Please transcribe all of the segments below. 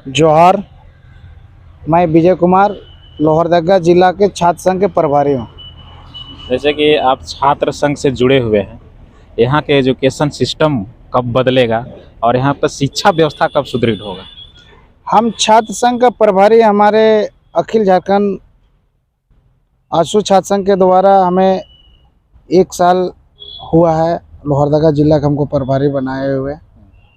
जोहार। मैं विजय कुमार लोहरदगा जिला के छात्र संघ के प्रभारी हूँ। जैसे कि आप छात्र संघ से जुड़े हुए हैं, यहाँ के एजुकेशन सिस्टम कब बदलेगा और यहाँ पर शिक्षा व्यवस्था कब सुदृढ़ होगा? हम छात्र संघ का प्रभारी, हमारे अखिल झारखंड आशु छात्र संघ के द्वारा हमें 1 साल हुआ है लोहरदगा जिला का हमको प्रभारी बनाए हुए।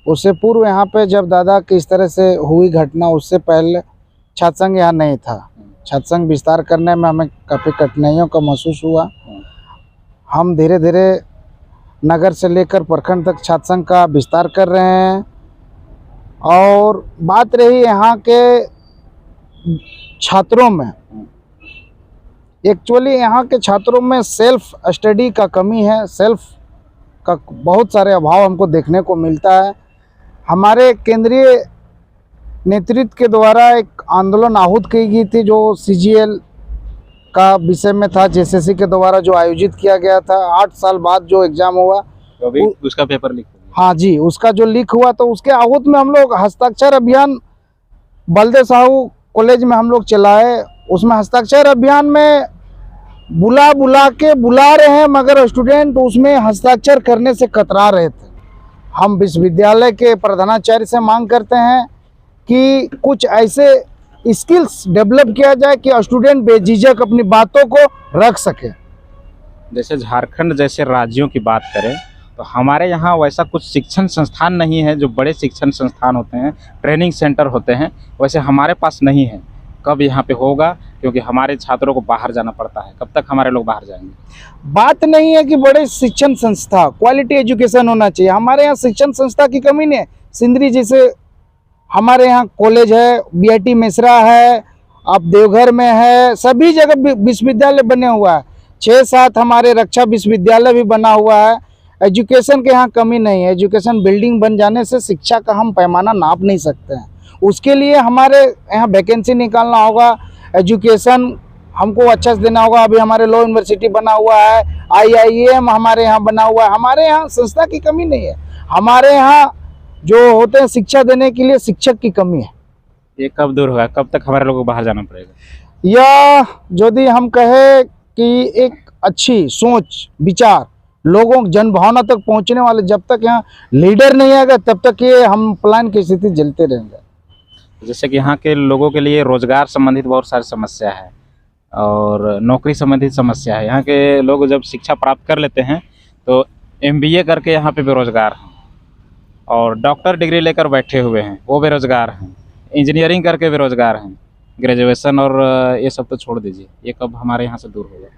उससे पूर्व यहाँ पे जब दादा की इस तरह से हुई घटना, उससे पहले छात्र संघ यहाँ नहीं था। छात्र संघ विस्तार करने में हमें काफ़ी कठिनाइयों का महसूस हुआ। हम धीरे धीरे नगर से लेकर प्रखंड तक छात्र संघ का विस्तार कर रहे हैं। और बात रही यहाँ के छात्रों में, एक्चुअली यहाँ के छात्रों में सेल्फ स्टडी का कमी है, सेल्फ का बहुत सारे अभाव हमको देखने को मिलता है। हमारे केंद्रीय नेतृत्व के द्वारा एक आंदोलन आहूत की गई थी जो CGL का विषय में था, JSSC के द्वारा जो आयोजित किया गया था। 8 साल बाद जो एग्ज़ाम हुआ, तो अभी उसका पेपर लीक हुआ। हाँ जी, उसका जो लीक हुआ, तो उसके आहूत में हम लोग हस्ताक्षर अभियान बलदेव साहू कॉलेज में हम लोग चलाए। उसमें हस्ताक्षर अभियान में बुला के बुला रहे हैं, मगर स्टूडेंट उसमें हस्ताक्षर करने से कतरा रहे थे। हम विश्वविद्यालय के प्रधानाचार्य से मांग करते हैं कि कुछ ऐसे स्किल्स डेवलप किया जाए कि स्टूडेंट बेझिझक अपनी बातों को रख सके। जैसे झारखंड जैसे राज्यों की बात करें तो हमारे यहाँ वैसा कुछ शिक्षण संस्थान नहीं है। जो बड़े शिक्षण संस्थान होते हैं, ट्रेनिंग सेंटर होते हैं, वैसे हमारे पास नहीं है। कब यहाँ पे होगा? क्योंकि हमारे छात्रों को बाहर जाना पड़ता है। कब तक हमारे लोग बाहर जाएंगे? बात नहीं है कि बड़े शिक्षण संस्था, क्वालिटी एजुकेशन होना चाहिए। हमारे यहाँ शिक्षण संस्था की कमी नहीं है। सिंदरी जैसे हमारे यहाँ कॉलेज है, BIT मेसरा है, अब देवघर में है, सभी जगह विश्वविद्यालय बने हुआ है। 6-7 हमारे रक्षा विश्वविद्यालय भी बना हुआ है। एजुकेशन के यहाँ कमी नहीं है। एजुकेशन बिल्डिंग बन जाने से शिक्षा का हम पैमाना नाप नहीं सकते हैं। उसके लिए हमारे यहाँ वैकेंसी निकालना होगा, एजुकेशन हमको अच्छा से देना होगा। अभी हमारे लॉ यूनिवर्सिटी बना हुआ है, IIM हमारे यहाँ बना हुआ है। हमारे यहाँ संस्था की कमी नहीं है। हमारे यहाँ जो होते हैं शिक्षा देने के लिए शिक्षक की कमी है। ये कब दूर होगा? कब तक हमारे लोगों को बाहर जाना पड़ेगा? या यदि हम कहें कि एक अच्छी सोच विचार लोगों जनभावना तक पहुंचने वाले, जब तक यहाँ लीडर नहीं आएगा तब तक ये हम प्लान की स्थिति झेलते रहेंगे। जैसे कि यहाँ के लोगों के लिए रोजगार संबंधित बहुत सारी समस्या है और नौकरी संबंधित समस्या है। यहाँ के लोग जब शिक्षा प्राप्त कर लेते हैं तो MBA करके यहाँ पे बेरोजगार हैं, और डॉक्टर डिग्री लेकर बैठे हुए हैं, वो बेरोजगार हैं। इंजीनियरिंग करके बेरोजगार हैं, ग्रेजुएशन और ये सब तो छोड़ दीजिए। ये कब हमारे यहाँ से दूर होगा?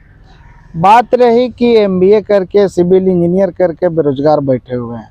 बात रही कि MBA करके, सिविल इंजीनियर करके बेरोजगार बैठे हुए हैं।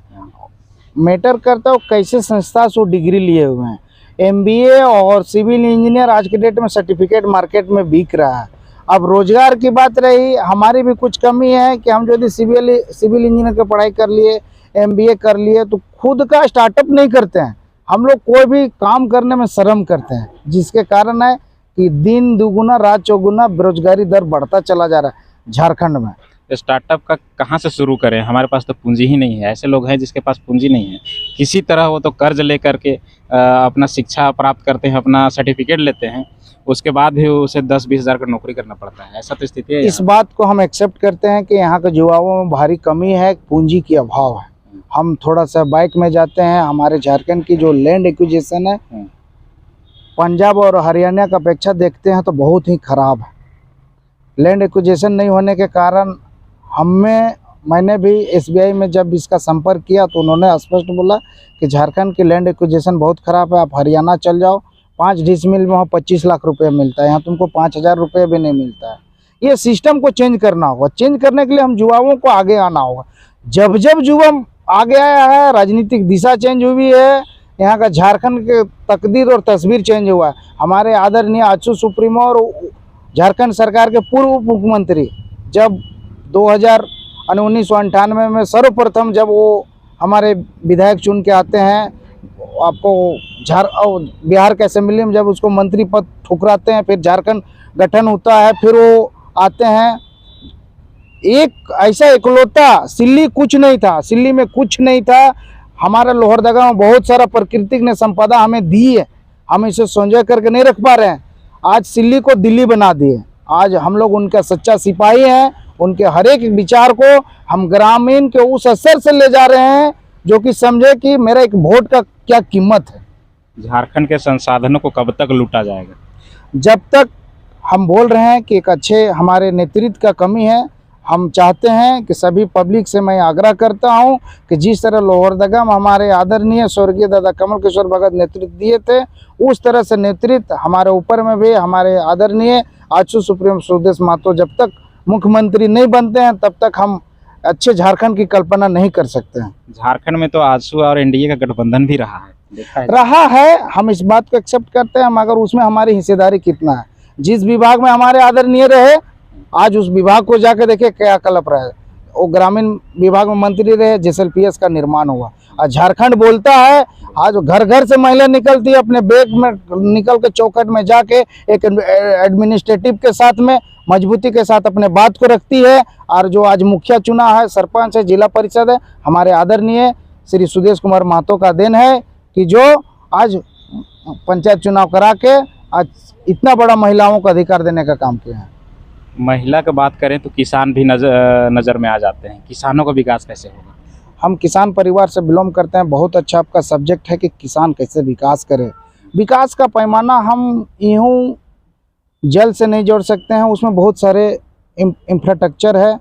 मैटर करता हो कैसे संस्था से डिग्री लिए हुए हैं। MBA और सिविल इंजीनियर आज के डेट में सर्टिफिकेट मार्केट में बिक रहा है। अब रोजगार की बात रही, हमारी भी कुछ कमी है कि हम यदि सिविल इंजीनियर की पढ़ाई कर लिए, MBA कर लिए, तो खुद का स्टार्टअप नहीं करते हैं। हम लोग कोई भी काम करने में शर्म करते हैं, जिसके कारण है कि दिन दुगुना रात चौगुना बेरोजगारी दर बढ़ता चला जा रहा है झारखंड में। स्टार्टअप का कहाँ से शुरू करें? हमारे पास तो पूंजी ही नहीं है। ऐसे लोग हैं जिसके पास पूंजी नहीं है। किसी तरह वो तो कर्ज लेकर के अपना शिक्षा प्राप्त करते हैं, अपना सर्टिफिकेट लेते हैं, उसके बाद भी उसे 10-20 हज़ार का नौकरी करना पड़ता है। ऐसा तो स्थिति है। इस बात को हम एक्सेप्ट करते हैं कि यहाँ के युवाओं में भारी कमी है, पूंजी की अभाव है। हम थोड़ा सा बाइक में जाते हैं, हमारे झारखंड की जो लैंड एक्विजिशन है पंजाब और हरियाणा का अपेक्षा देखते हैं तो बहुत ही खराब है। लैंड एक्विजिशन नहीं होने के कारण मैंने भी SBI में जब इसका संपर्क किया तो उन्होंने स्पष्ट बोला कि झारखंड की लैंड एक्विजिशन बहुत ख़राब है। आप हरियाणा चल जाओ, 5 डिसमिल में वहाँ 25 लाख रुपये मिलता है, यहाँ तुमको 5,000 रुपये भी नहीं मिलता है। ये सिस्टम को चेंज करना होगा। चेंज करने के लिए हम युवाओं को आगे आना होगा। जब युवा आगे आया है, राजनीतिक दिशा चेंज हुई है, यहाँ का झारखंड के तकदीर और तस्वीर चेंज हुआ है। हमारे आदरणीय आजसू सुप्रीमो और झारखंड सरकार के पूर्व मुख्यमंत्री जब 1998 में सर्वप्रथम जब वो हमारे विधायक चुन के आते हैं, आपको बिहार के असेंबली में जब उसको मंत्री पद ठुकराते हैं, फिर झारखंड गठन होता है, फिर वो आते हैं। एक ऐसा इकलौता सिल्ली कुछ नहीं था, सिल्ली में कुछ नहीं था। हमारे लोहरदगा में बहुत सारा प्रकृति ने संपदा हमें दी है। हम इसे संजय करके नहीं रख पा रहे हैं। आज सिल्ली को दिल्ली बना दिए। आज हम लोग उनका सच्चा सिपाही हैं। उनके हर एक विचार को हम ग्रामीण के उस असर से ले जा रहे हैं जो कि समझे कि मेरा एक वोट का क्या कीमत है। झारखंड के संसाधनों को कब तक लूटा जाएगा? जब तक हम बोल रहे हैं कि एक अच्छे हमारे नेतृत्व का कमी है। हम चाहते हैं कि सभी पब्लिक से मैं आग्रह करता हूं कि जिस तरह लोहरदगा में हमारे आदरणीय स्वर्गीय दादा कमल किशोर भगत नेतृत्व दिए थे, उस तरह से नेतृत्व हमारे ऊपर में भी हमारे आदरणीय आजसू सुप्रीम सुदेश महतो जब तक मुख्यमंत्री नहीं बनते हैं तब तक हम अच्छे झारखंड की कल्पना नहीं कर सकते हैं। झारखंड में तो आजसू और एनडीए का गठबंधन भी रहा है, रहा है। हम इस बात को एक्सेप्ट करते हैं, मगर उसमें हमारी हिस्सेदारी कितना है। जिस विभाग में हमारे आदरणीय रहे, आज उस विभाग को जाकर देखे क्या कल्प रहा है। वो ग्रामीण विभाग में मंत्री रहे, जेएसएलपीएस का निर्माण हुआ। और झारखंड बोलता है, आज घर घर से महिला निकलती है, अपने बैग में निकल के चौखट में जाके एक एडमिनिस्ट्रेटिव के साथ में मजबूती के साथ अपने बात को रखती है। और जो आज मुखिया चुना है, सरपंच है, जिला परिषद है, हमारे आदरणीय श्री सुदेश कुमार महतो का देन है कि जो आज पंचायत चुनाव करा के आज इतना बड़ा महिलाओं को अधिकार देने का काम किया है। महिला की बात करें तो किसान भी नज़र में आ जाते हैं। किसानों का विकास कैसे होगा? हम किसान परिवार से बिलोंग करते हैं। बहुत अच्छा आपका सब्जेक्ट है कि किसान कैसे विकास करे। विकास का पैमाना हम यूँ जल से नहीं जोड़ सकते हैं, उसमें बहुत सारे इंफ्रास्ट्रक्चर है।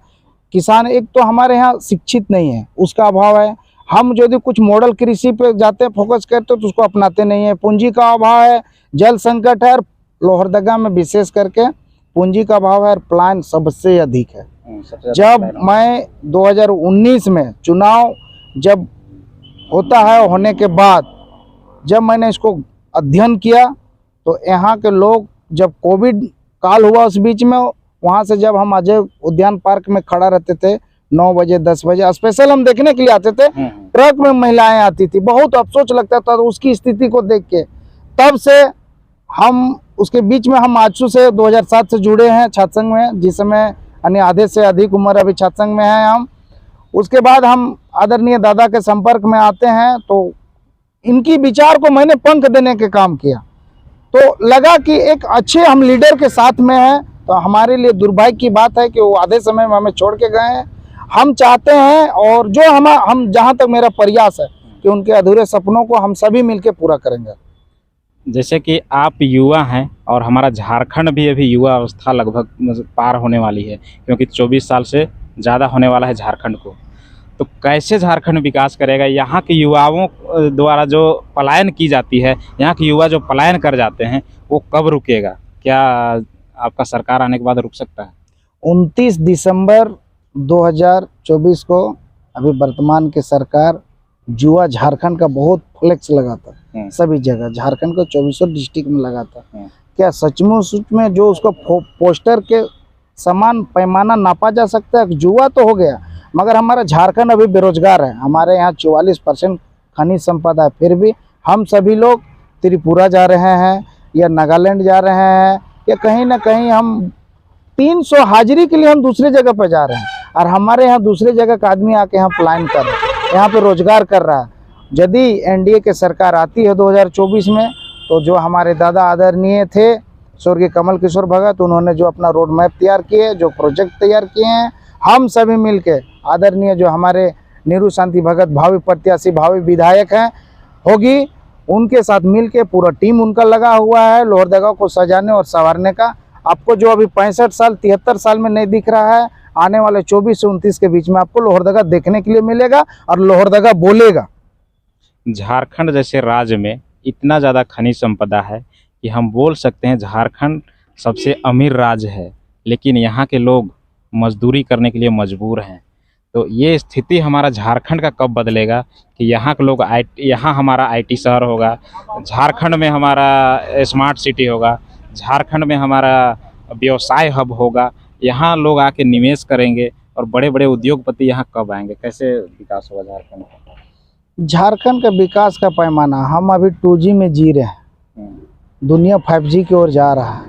किसान एक तो हमारे यहाँ शिक्षित नहीं है, उसका अभाव है। हम यदि कुछ मॉडल कृषि पे जाते हैं, फोकस करते तो उसको अपनाते नहीं है। पूंजी का अभाव है, जल संकट है। और लोहरदगा में विशेष करके पूंजी का अभाव है और प्लान सबसे अधिक है। जब मैं 2019 में चुनाव जब होता है, होने के बाद जब मैंने इसको अध्ययन किया तो यहाँ के लोग, जब कोविड काल हुआ उस बीच में, वहाँ से जब हम अजय उद्यान पार्क में खड़ा रहते थे 9 बजे 10 बजे, स्पेशल हम देखने के लिए आते थे। ट्रक में महिलाएं आती थी, बहुत अफसोस लगता था उसकी स्थिति को देख के। तब से हम उसके बीच में हम आजसू से 2007 से जुड़े हैं छात्र संघ में, जिस समय यानी आधे से अधिक उम्र अभी छात्र संघ में है हम। उसके बाद हम आदरणीय दादा के संपर्क में आते हैं तो इनकी विचार को मैंने पंख देने के काम किया। तो लगा कि एक अच्छे हम लीडर के साथ में हैं। तो हमारे लिए दुर्भाग्य की बात है कि वो आधे समय में हमें छोड़ के गए हैं। हम चाहते हैं और जो हम जहाँ तक मेरा प्रयास है कि उनके अधूरे सपनों को हम सभी मिलकर पूरा करेंगे। जैसे कि आप युवा हैं और हमारा झारखंड भी अभी युवा अवस्था लगभग पार होने वाली है, क्योंकि 24 साल से ज़्यादा होने वाला है झारखंड को। तो कैसे झारखंड विकास करेगा? यहाँ के युवाओं द्वारा जो पलायन की जाती है, यहाँ के युवा जो पलायन कर जाते हैं, वो कब रुकेगा? क्या आपका सरकार आने के बाद रुक सकता है? 29 दिसंबर 2024 को अभी वर्तमान की सरकार जुआ झारखंड का बहुत फ्लेक्स लगाता है सभी जगह। झारखंड को 24 डिस्ट्रिक्ट में लगाता है। क्या सचमुच में जो उसको पोस्टर के समान पैमाना नापा जा सकता है? जुआ तो हो गया, मगर हमारा झारखंड अभी बेरोजगार है। हमारे यहाँ 44% खनिज संपदा है, फिर भी हम सभी लोग त्रिपुरा जा रहे हैं या नागालैंड जा रहे हैं या कहीं ना कहीं हम 300 हाजिरी के लिए हम दूसरे जगह पर जा रहे हैं। और हमारे यहाँ दूसरे जगह का आदमी आके यहाँ पलायन कर रहा है, यहाँ पे रोजगार कर रहा है। यदि एनडीए की सरकार आती है 2024 में, तो जो हमारे दादा आदरणीय थे स्वर्गीय कमल किशोर भगत, उन्होंने जो अपना रोड मैप तैयार किए, जो प्रोजेक्ट तैयार किए हैं, हम सभी मिलके आदरणीय जो हमारे नीरू शांति भगत भावी प्रत्याशी, भावी विधायक हैं, होगी, उनके साथ मिलके पूरा टीम उनका लगा हुआ है लोहरदगा को सजाने और संवारने का। आपको जो अभी 65 साल 73 साल में नहीं दिख रहा है, आने वाले 24 से 29 के बीच में आपको लोहरदगा देखने के लिए मिलेगा और लोहरदगा बोलेगा। झारखंड जैसे राज्य में इतना ज़्यादा खनिज संपदा है कि हम बोल सकते हैं झारखंड सबसे अमीर राज्य है, लेकिन यहाँ के लोग मजदूरी करने के लिए मजबूर हैं। तो ये स्थिति हमारा झारखंड का कब बदलेगा कि यहाँ के लोग यहाँ हमारा आईटी शहर होगा, झारखंड में हमारा स्मार्ट सिटी होगा, झारखंड में हमारा व्यवसाय हब होगा, यहाँ लोग आके निवेश करेंगे और बड़े बड़े उद्योगपति यहाँ कब आएंगे? कैसे विकास होगा झारखंड का? झारखंड का विकास का पैमाना, हम अभी 2G में जी रहे हैं, दुनिया 5G की ओर जा रहा है।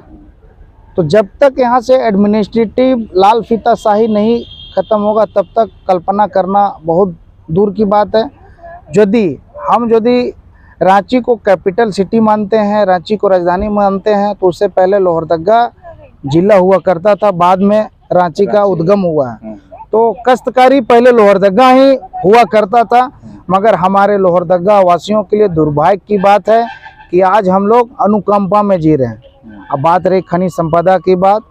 तो जब तक यहाँ से एडमिनिस्ट्रेटिव लाल फीताशाही नहीं ख़त्म होगा तब तक कल्पना करना बहुत दूर की बात है। यदि रांची को कैपिटल सिटी मानते हैं, रांची को राजधानी मानते हैं। तो उससे पहले लोहरदगा जिला हुआ करता था, बाद में रांची का उद्गम हुआ है। तो काश्तकारी पहले लोहरदगा ही हुआ करता था, मगर हमारे लोहरदगा वासियों के लिए दुर्भाग्य की बात है कि आज हम लोग अनुकंपा में जी रहे हैं। अब बात रही खनिज संपदा की बात,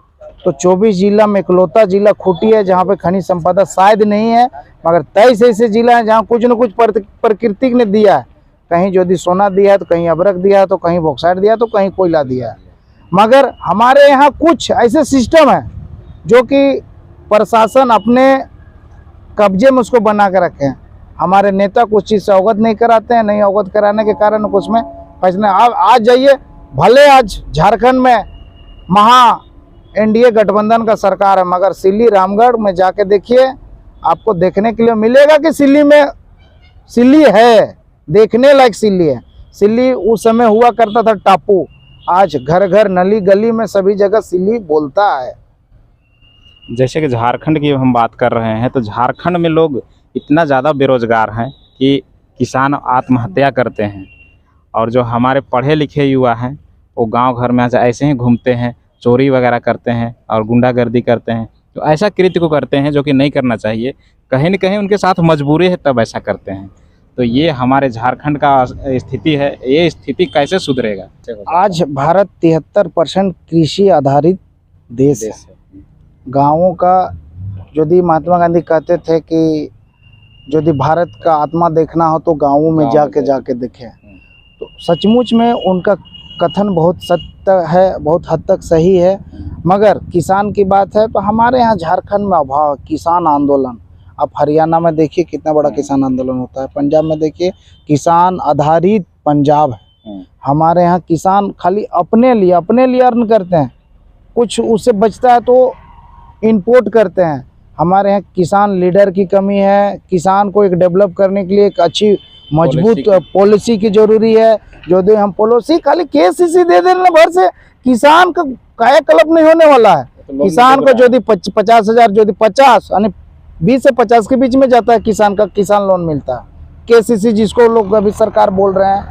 तो 24 जिला में इकलौता जिला खूंटी है जहाँ पे खनिज संपदा शायद नहीं है, मगर 23 ऐसे जिला हैं जहाँ कुछ न कुछ प्रकृति ने दिया है। कहीं यदि सोना दिया है तो कहीं अबरक दिया है, तो कहीं बॉक्साइट दिया है, तो कहीं कोयला दिया है। मगर हमारे यहाँ कुछ ऐसे सिस्टम है जो कि प्रशासन अपने कब्जे में उसको बना के रखे हैं। हमारे नेता कुछ चीज़ से अवगत नहीं कराते हैं, नहीं अवगत कराने के कारण उसमें फैसले। आप आज जाइए, भले आज झारखंड में एनडीए गठबंधन का सरकार है, मगर सिल्ली रामगढ़ में जाके देखिए, आपको देखने के लिए मिलेगा कि सिल्ली में सिल्ली है, देखने लायक सिल्ली है। सिल्ली उस समय हुआ करता था टापू, आज घर घर नली गली में सभी जगह सिल्ली बोलता है। जैसे कि झारखंड की हम बात कर रहे हैं, तो झारखंड में लोग इतना ज़्यादा बेरोजगार हैं कि किसान आत्महत्या करते हैं, और जो हमारे पढ़े लिखे युवा हैं वो गांव घर में ऐसे ही घूमते हैं, चोरी वगैरह करते हैं और गुंडागर्दी करते हैं। तो ऐसा कृत्य को करते हैं जो कि नहीं करना चाहिए, कहीं न कहीं उनके साथ मजबूरी है तब ऐसा करते हैं। तो ये हमारे झारखंड का स्थिति है, ये स्थिति कैसे सुधरेगा? आज भारत 73% कृषि आधारित देश है। गाँवों का, यदि महात्मा गांधी कहते थे कि यदि भारत का आत्मा देखना हो तो गाँवों में जाके देखें, तो सचमुच में उनका कथन बहुत सत्य है, बहुत हद तक सही है। मगर किसान की बात है तो हमारे यहाँ झारखंड में अभाव किसान आंदोलन। आप हरियाणा में देखिए कितना बड़ा किसान आंदोलन होता है, पंजाब में देखिए किसान आधारित पंजाब है। हमारे यहाँ किसान खाली अपने लिए अर्न करते हैं, कुछ उससे बचता है तो इंपोर्ट करते हैं। हमारे यहाँ किसान लीडर की कमी है। किसान को एक डेवलप करने के लिए एक अच्छी मजबूत पॉलिसी की जरूरी है। जो हम पॉलिसी खाली केसीसी दे देने भर से किसान का कायाकल्प नहीं होने वाला है। तो किसान को यदि 50,000 यदि 50 यानी 20 से 50 के बीच में जाता है, किसान का किसान लोन मिलता है। केसीसी जिसको लोग अभी सरकार बोल रहे हैं,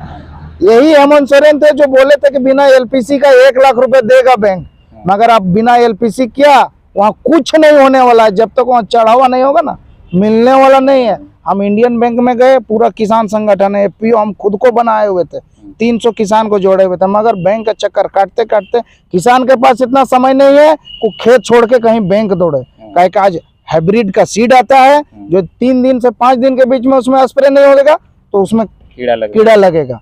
यही हेमंत सोरेन थे जो बोले थे कि बिना एलपीसी का 1 लाख रुपए देगा बैंक। मगर अब बिना एलपीसी किया वहाँ कुछ नहीं होने वाला है। जब तक वहाँ चढ़ावा नहीं होगा ना, मिलने वाला नहीं है। हम इंडियन बैंक में गए, पूरा किसान संगठन है, एफपीओ हम खुद को बनाए हुए थे, 300 किसान को जोड़े हुए थे। मगर बैंक का चक्कर काटते काटते किसान के पास इतना समय नहीं है वो खेत छोड़ के कहीं बैंक दौड़े। कहे कि आज हाइब्रिड का सीड आता है जो 3 दिन से 5 दिन के बीच में उसमें स्प्रे नहीं होगा तो उसमें कीड़ा लगेगा।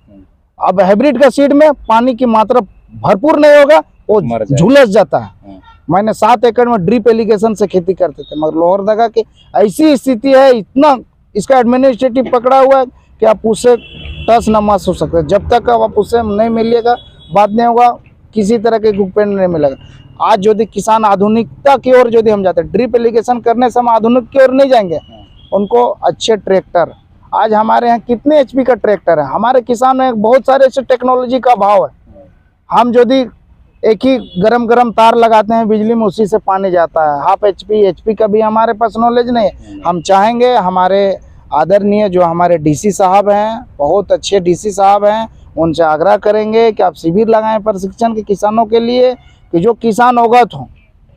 अब हाइब्रिड का सीड में पानी की मात्रा भरपूर नहीं होगा, वो झुलस जाता है। मैंने 7 एकड़ में ड्रिप एलिगेशन से खेती करते थे, मगर लोहरदगा की ऐसी स्थिति है, इतना इसका एडमिनिस्ट्रेटिव पकड़ा हुआ है कि आप उससे टच न मस हो सकते। जब तक आप उससे नहीं मिलिएगा, बात नहीं होगा, किसी तरह के इक्विपमेंट नहीं मिलेगा। आज यदि किसान आधुनिकता की ओर यदि हम जाते हैं, ड्रिप एलिगेशन करने से हम आधुनिक की ओर नहीं जाएंगे। उनको अच्छे ट्रैक्टर, आज हमारे यहाँ कितने HP का ट्रैक्टर है। हमारे किसान में बहुत सारे ऐसे टेक्नोलॉजी का अभाव है। हम यदि एक ही गरम तार लगाते हैं बिजली में, उसी से पानी जाता है। हाफ HP का भी हमारे पास नॉलेज नहीं है। हम चाहेंगे हमारे आदरणीय जो हमारे DC साहब हैं, बहुत अच्छे DC साहब हैं, उनसे आग्रह करेंगे कि आप शिविर लगाएं प्रशिक्षण के किसानों के लिए, कि जो किसान अवगत हों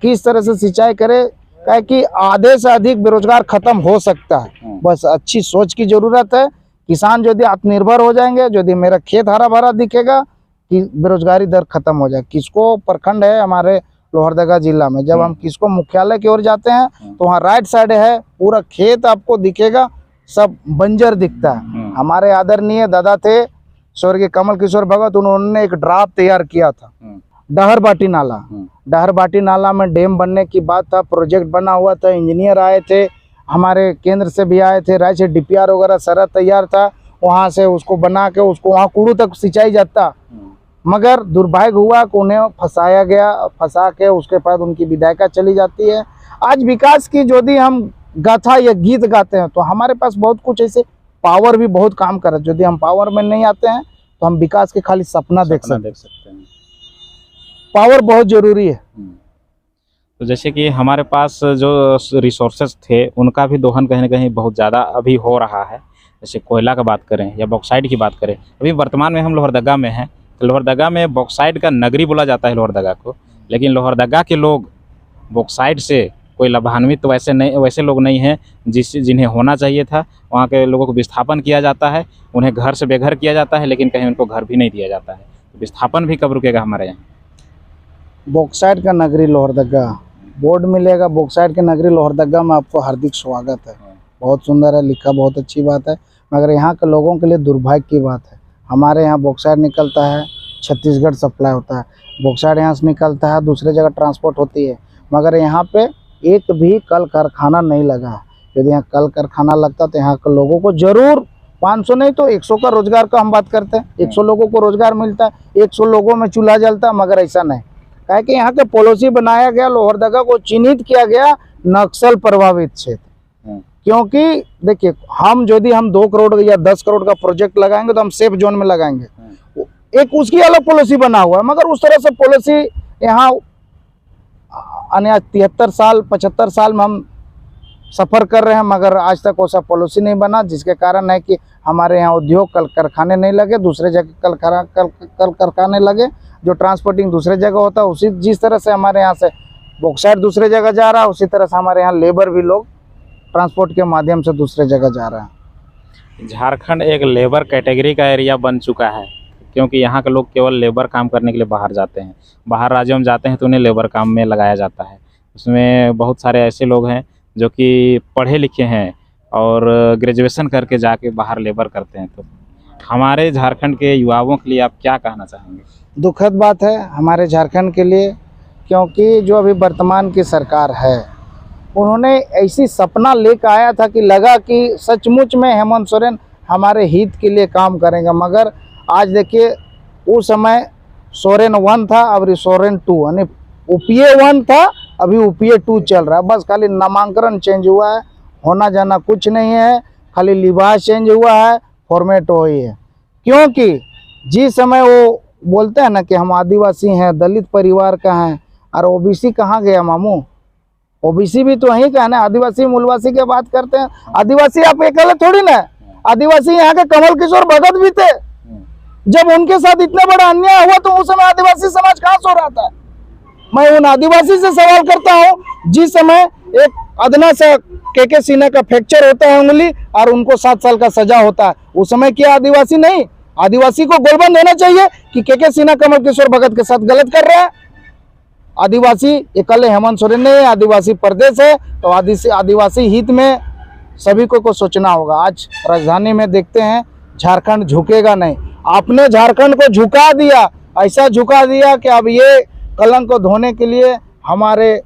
किस तरह से सिंचाई करे। क्या कि आधे से अधिक बेरोजगार खत्म हो सकता है, बस अच्छी सोच की जरूरत है। किसान यदि आत्मनिर्भर हो जाएंगे, यदि मेरा खेत हरा भरा दिखेगा, कि बेरोजगारी दर खत्म हो जाए। किसको प्रखंड है हमारे लोहरदगा जिला में, जब हम किसको मुख्यालय की ओर जाते हैं तो वहाँ राइट साइड है, पूरा खेत आपको दिखेगा, सब बंजर दिखता है। हमारे आदरणीय दादा थे स्वर्गीय कमल किशोर भगत, उन्होंने एक ड्राफ्ट तैयार किया था, डहरबाटी नाला। डहरबाटी नाला में डैम बनने की बात था, प्रोजेक्ट बना हुआ था, इंजीनियर आए थे, हमारे केंद्र से भी आए थे, राज्य से DPR वगैरह सारा तैयार था। वहाँ से उसको बना के उसको वहाँ कुड़ू तक सिंचाई जाता, मगर दुर्भाग्य हुआ कि उन्हें फंसाया गया। फंसा के उसके बाद उनकी विधायिका चली जाती है। आज विकास की यदि हम गाथा या गीत गाते हैं तो हमारे पास बहुत कुछ ऐसे पावर भी बहुत काम कर रहे हैं। यदि हम पावर में नहीं आते हैं तो हम विकास के खाली सपना देख सकते हैं। पावर बहुत जरूरी है। तो जैसे कि हमारे पास जो रिसोर्सेज थे उनका भी दोहन कहीं ना कहीं बहुत ज़्यादा अभी हो रहा है। जैसे कोयला का बात करें या बॉक्साइट की बात करें। अभी वर्तमान में हम लोहरदगा में हैं, तो लोहरदगा में बॉक्साइट का नगरी बोला जाता है लोहरदगा को, लेकिन लोहरदगा के लोग बॉक्साइट से कोई लाभान्वित वैसे लोग नहीं हैं जिन्हें होना चाहिए था। वहाँ के लोगों को विस्थापन किया जाता है, उन्हें घर से बेघर किया जाता है, लेकिन कहीं उनको घर भी नहीं दिया जाता है। विस्थापन भी कब रुकेगा हमारे यहाँ? बॉक्साइट का नगरी लोहरदगा बोर्ड मिलेगा, बॉक्साइट की नगरी लोहरदगा में आपको हार्दिक स्वागत है। बहुत सुंदर है, लिखा बहुत अच्छी बात है, मगर यहाँ के लोगों के लिए दुर्भाग्य की बात है। हमारे यहाँ बॉक्साइट निकलता है, छत्तीसगढ़ सप्लाई होता है, बॉक्साइट यहाँ से निकलता है, दूसरे जगह ट्रांसपोर्ट होती है, मगर यहाँ पे एक भी कल कारखाना नहीं लगा है। यदि यहाँ कल कारखाना लगता तो यहाँ के लोगों को जरूर 500 नहीं तो 100 का रोजगार का हम बात करते हैं, 100 लोगों को रोजगार मिलता है, 100 लोगों में चूल्हा जलता है, मगर ऐसा नहीं। काहे कि यहाँ के पॉलिसी बनाया गया, लोहरदगा को चिन्हित किया गया नक्सल प्रभावित क्षेत्र। क्योंकि देखिए, हम 2 करोड़ या 10 करोड़ का प्रोजेक्ट लगाएंगे तो हम सेफ जोन में लगाएंगे, एक उसकी अलग पॉलिसी बना हुआ है, मगर उस तरह से पॉलिसी यहाँ 73 साल 75 साल में हम सफ़र कर रहे हैं, मगर आज तक वैसा पॉलिसी नहीं बना, जिसके कारण है कि हमारे यहाँ उद्योग कल कारखाने नहीं लगे, दूसरे जगह कल कारखाने लगे, जो ट्रांसपोर्टिंग दूसरे जगह होता है। उसी जिस तरह से हमारे यहाँ से बॉक्साइट दूसरे जगह जा रहा है, उसी तरह से हमारे यहाँ लेबर भी लोग ट्रांसपोर्ट के माध्यम से दूसरे जगह जा रहे हैं। झारखंड एक लेबर कैटेगरी का एरिया बन चुका है, क्योंकि यहाँ के लोग केवल लेबर काम करने के लिए बाहर जाते हैं। बाहर राज्यों में जाते हैं तो उन्हें लेबर काम में लगाया जाता है। उसमें बहुत सारे ऐसे लोग हैं जो कि पढ़े लिखे हैं और ग्रेजुएशन करके जाके बाहर लेबर करते हैं। तो हमारे झारखंड के युवाओं के लिए आप क्या कहना चाहेंगे? दुखद बात है हमारे झारखंड के लिए, क्योंकि जो अभी वर्तमान की सरकार है, उन्होंने ऐसी सपना लेकर आया था कि लगा कि सचमुच में हेमंत सोरेन हमारे हित के लिए काम करेंगे, मगर आज देखिए, उस समय सोरेन 1 था, अभी सोरेन 2 यानी UPA 1 था, अभी UPA 2 चल रहा है। बस खाली नामांकन चेंज हुआ है, होना जाना कुछ नहीं है, खाली लिबास चेंज हुआ है, फॉर्मेट वही है। क्योंकि जिस समय वो बोलते हैं ना कि हम आदिवासी हैं, दलित परिवार का हैं, और OBC कहाँ गया मामू? OBC भी तो वहीं का है ना। आदिवासी मूलवासी की बात करते हैं, आदिवासी आप अकेले थोड़ी ना, आदिवासी यहाँ के कमल किशोर भगत भी थे। जब उनके साथ इतना बड़ा अन्याय हुआ तो उस समय आदिवासी समाज कहाँ सो रहा था? मैं उन आदिवासी से सवाल करता हूँ, जिस समय एक अदना सा KK सिन्हा का फ्रैक्चर होता है उंगली और उनको 7 साल का सजा होता है, उस समय क्या आदिवासी नहीं? आदिवासी को गोलबंद होना चाहिए कि KK सिन्हा कमल किशोर भगत के साथ गलत कर रहा है। आदिवासी एकल हेमंत सोरेन नहीं है, आदिवासी प्रदेश है, तो आदिवासी हित में सभी को सोचना होगा। आज राजधानी में देखते हैं, झारखंड झुकेगा नहीं। आपने झारखंड को झुका दिया, ऐसा झुका दिया कि अब ये कलंक को धोने के लिए हमारे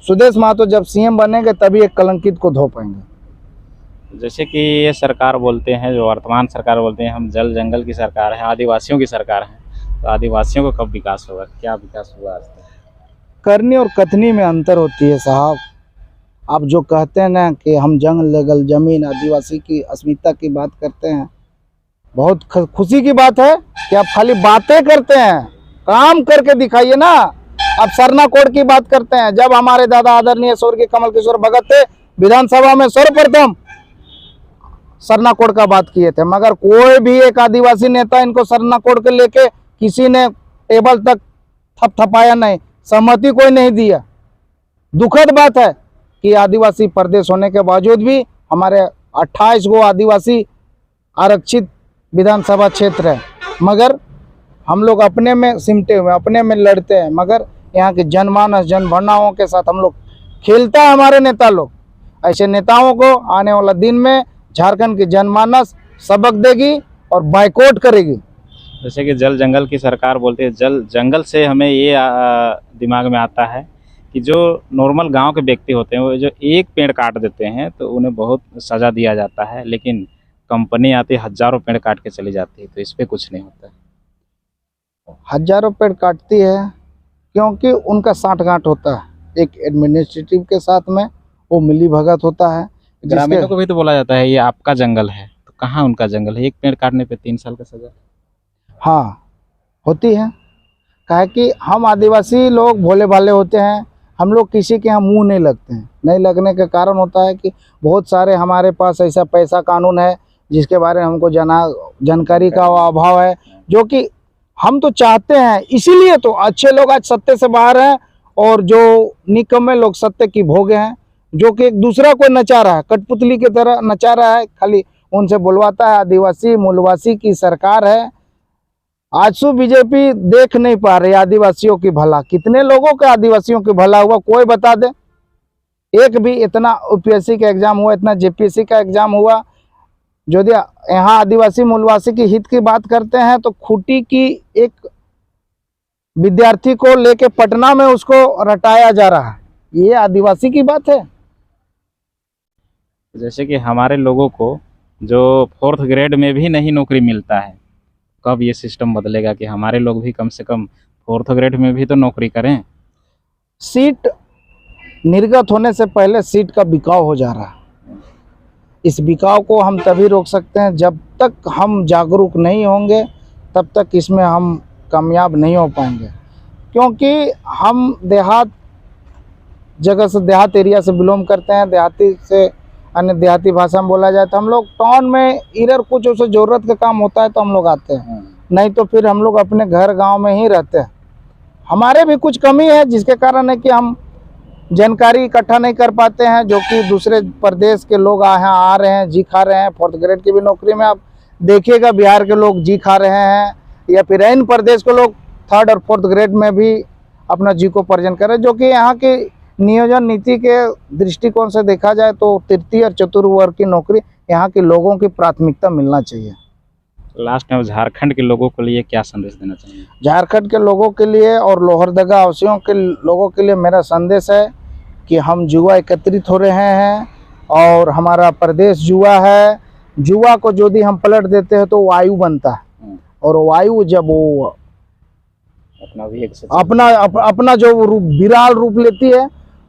सुदेश महतो जब CM बनेंगे तभी एक कलंकित को धो पाएंगे। जैसे कि ये सरकार बोलते हैं, जो वर्तमान सरकार बोलते हैं, हम जल जंगल की सरकार है, आदिवासियों की सरकार है, तो आदिवासियों को कब विकास होगा? क्या विकास हुआ आज तक? करनी और कथनी में अंतर होती है साहब। आप जो कहते हैं ना कि हम जंग लगल जमीन आदिवासी की अस्मिता की बात करते हैं, बहुत खुशी की बात है कि आप खाली बातें करते हैं, काम करके दिखाइए ना। आप सरना कोड की बात करते हैं, जब हमारे दादा आदरणीय स्वर्गीय कमल किशोर भगत थे, विधानसभा में सर्वप्रथम सरना कोड का बात किए थे, मगर कोई भी एक आदिवासी नेता इनको सरना कोड के लेके किसी ने टेबल तक थपथपाया नहीं, सहमति कोई नहीं दिया। दुखद बात है कि आदिवासी प्रदेश होने के बावजूद भी हमारे 28 गो आदिवासी आरक्षित विधानसभा क्षेत्र है, मगर हम लोग अपने में सिमटे हुए, अपने में लड़ते हैं, मगर यहाँ के जनमानस जनगणनाओं के साथ हम लोग खेलता है हमारे नेता लोग। ऐसे नेताओं को आने वाला दिन में झारखंड की जनमानस सबक देगी और बाइकआउट करेगी। जैसे कि जल जंगल की सरकार बोलते हैं, जल जंगल से हमें ये दिमाग में आता है कि जो नॉर्मल गांव के व्यक्ति होते हैं, वो जो एक पेड़ काट देते हैं तो उन्हें बहुत सज़ा दिया जाता है, लेकिन कंपनी आती है हज़ारों पेड़ काट के चली जाती है, तो इस पर कुछ नहीं होता है। हज़ारों पेड़ काटती है क्योंकि उनका साठगांठ होता है, एक एडमिनिस्ट्रेटिव के साथ में वो मिली भगत होता है। ग्रामीणों को भी तो बोला जाता है ये आपका जंगल है, तो कहाँ उनका जंगल है? एक पेड़ काटने पे 3 साल का सजा। हाँ होती है, काहे कि हम आदिवासी लोग भोले भाले होते हैं, हम लोग किसी के यहाँ मुंह नहीं लगते हैं। नहीं लगने का कारण होता है कि बहुत सारे हमारे पास ऐसा पैसा कानून है जिसके बारे में हमको जानकारी का अभाव है, जो कि हम तो चाहते हैं। इसीलिए तो अच्छे लोग आज सत्ते से बाहर हैं और जो निकम्मे लोग सत्ते की भोगे हैं, जो कि एक दूसरा को नचा रहा है, कठपुतली की तरह नचा रहा है, खाली उनसे बुलवाता है। आदिवासी मूलवासी की सरकार है। आजसू बीजेपी देख नहीं पा रही आदिवासियों की भला। कितने लोगों का आदिवासियों की भला हुआ, कोई बता दे। एक भी इतना यूपीएससी का एग्जाम हुआ, इतना जेपीएससी का एग्जाम हुआ, यदि यहाँ आदिवासी मूलवासी की हित की बात करते हैं तो खूंटी की एक विद्यार्थी को लेके पटना में उसको रटाया जा रहा है, ये आदिवासी की बात है। जैसे कि हमारे लोगों को जो 4th ग्रेड में भी नहीं नौकरी मिलता है, कब ये सिस्टम बदलेगा कि हमारे लोग भी कम से कम 4th ग्रेड में भी तो नौकरी करें। सीट निर्गत होने से पहले सीट का बिकाव हो जा रहा है। इस बिकाव को हम तभी रोक सकते हैं जब तक हम जागरूक नहीं होंगे, तब तक इसमें हम कामयाब नहीं हो पाएंगे। क्योंकि हम देहात जगह से, देहात एरिया से बिलोंग करते हैं। देहाती से अन्य देहाती भाषा में बोला जाए तो हम लोग टाउन में इधर कुछ उसे ज़रूरत का काम होता है तो हम लोग आते हैं, नहीं तो फिर हम लोग अपने घर गांव में ही रहते हैं। हमारे भी कुछ कमी है जिसके कारण है कि हम जानकारी इकट्ठा नहीं कर पाते हैं, जो कि दूसरे प्रदेश के लोग यहाँ आ रहे हैं, जी खा रहे हैं। 4th ग्रेड की भी नौकरी में आप देखिएगा बिहार के लोग जी खा रहे हैं, या फिर इन प्रदेश के लोग 3rd और 4th ग्रेड में भी अपना जीविकोपार्जन कर रहे हैं, जो कि यहाँ की नियोजन नीति के दृष्टिकोण से देखा जाए तो तृतीय और चतुर्थ वर्ग की नौकरी यहाँ के लोगों की प्राथमिकता मिलना चाहिए। लास्ट में झारखंड के लोगों के लिए क्या संदेश देना चाहिए? झारखंड के लोगों के लिए और लोहरदगा वासियों के लोगों के लिए मेरा संदेश है कि हम युवा एकत्रित हो रहे हैं और हमारा प्रदेश युवा है। युवा को यदि हम पलट देते हैं तो वायु बनता है, और वायु जब वो अपना जो विराल रूप लेती है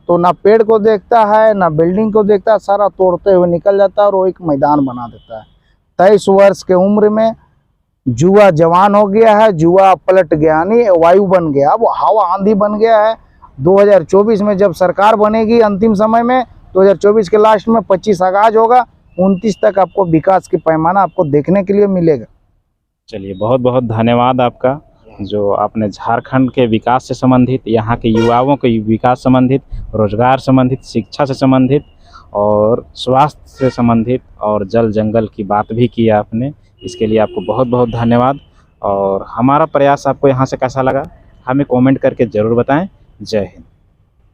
तो ना पेड़ को देखता है ना बिल्डिंग को देखता है, सारा तोड़ते हुए निकल जाता है और वो एक मैदान बना देता है। 23 वर्ष के उम्र में जुआ जवान हो गया है, जुआ पलट गया, नहीं वायु बन गया, वो हवा आंधी बन गया है। 2024 में जब सरकार बनेगी अंतिम समय में, 2024 के लास्ट में 25 आगाज होगा, 29 तक आपको विकास की पैमाना आपको देखने के लिए मिलेगा। चलिए, बहुत बहुत धन्यवाद आपका, जो आपने झारखंड के विकास से संबंधित, यहाँ के युवाओं के विकास संबंधित, रोजगार संबंधित, शिक्षा से संबंधित और स्वास्थ्य से संबंधित और जल जंगल की बात भी की आपने। इसके लिए आपको बहुत बहुत धन्यवाद। और हमारा प्रयास आपको यहाँ से कैसा लगा हमें कमेंट करके ज़रूर बताएं। जय हिंद।